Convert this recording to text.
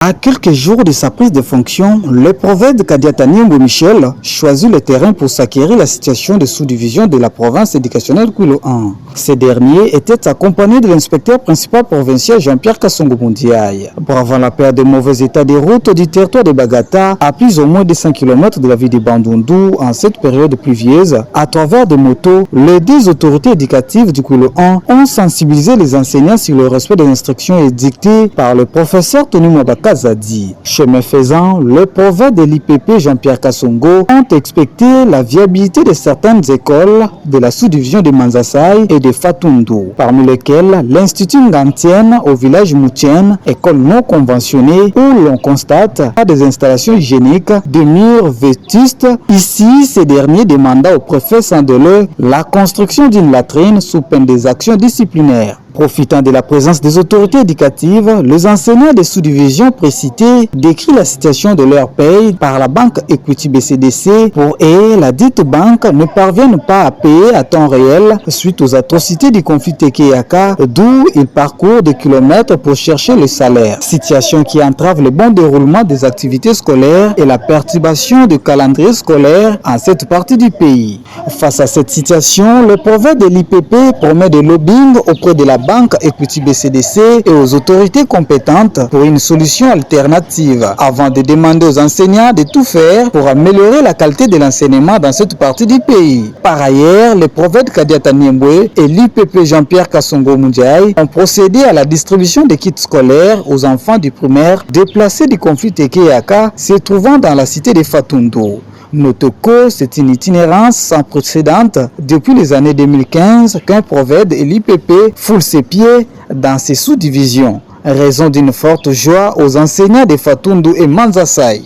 À quelques jours de sa prise de fonction, le prophète Kadiata Niembwe Michel choisit le terrain pour s'acquérir la situation de sous-division de la province éducationnelle Kouilo 1. Ce dernier était accompagné de l'inspecteur principal provincial Jean-Pierre Kassongo Mundiaï. Bravant la perte de mauvais état des routes du territoire de Bagata, à plus ou moins de 100 km de la ville de Bandundu en cette période pluvieuse, à travers des motos, les deux autorités éducatives du Kouilo 1 ont sensibilisé les enseignants sur le respect des instructions édictées par le professeur Tony Mwabaka Zadi. Chemin faisant, le prophète de l'IPP Jean-Pierre Kassongo ont expliqué la viabilité de certaines écoles de la sous-division de Manzasai et de Fatundu, parmi lesquelles l'Institut Ngantien au village Moutien, école non conventionnée où l'on constate des installations hygiéniques, des murs vétustes. Ici, ces derniers demandaient au préfet Sandeleu la construction d'une latrine sous peine des actions disciplinaires. Profitant de la présence des autorités éducatives, les enseignants des sous-divisions précitées décrivent la situation de leur paye par la banque Equity BCDC. Pour eux, la dite banque ne parvient pas à payer à temps réel suite aux atrocités du conflit Tekeyaka, d'où ils parcourent des kilomètres pour chercher le salaire. Situation qui entrave le bon déroulement des activités scolaires et la perturbation du calendrier scolaire en cette partie du pays. Face à cette situation, le prophète de l'IPP promet des lobbying auprès de la banque Equity BCDC et aux autorités compétentes pour une solution alternative, avant de demander aux enseignants de tout faire pour améliorer la qualité de l'enseignement dans cette partie du pays. Par ailleurs, le prophète Kadiata Niembwe et l'IPP Jean-Pierre Kassongo Mundiaï ont procédé à la distribution des kits scolaires aux enfants du primaire déplacés du conflit Tekeyaka se trouvant dans la cité de Fatundu. Notons que c'est une itinérance sans précédent depuis les années 2015 qu'un prophète et l'IPP foule ses pieds dans ces sous-divisions, raison d'une forte joie aux enseignants de Fatundu et Manzasai.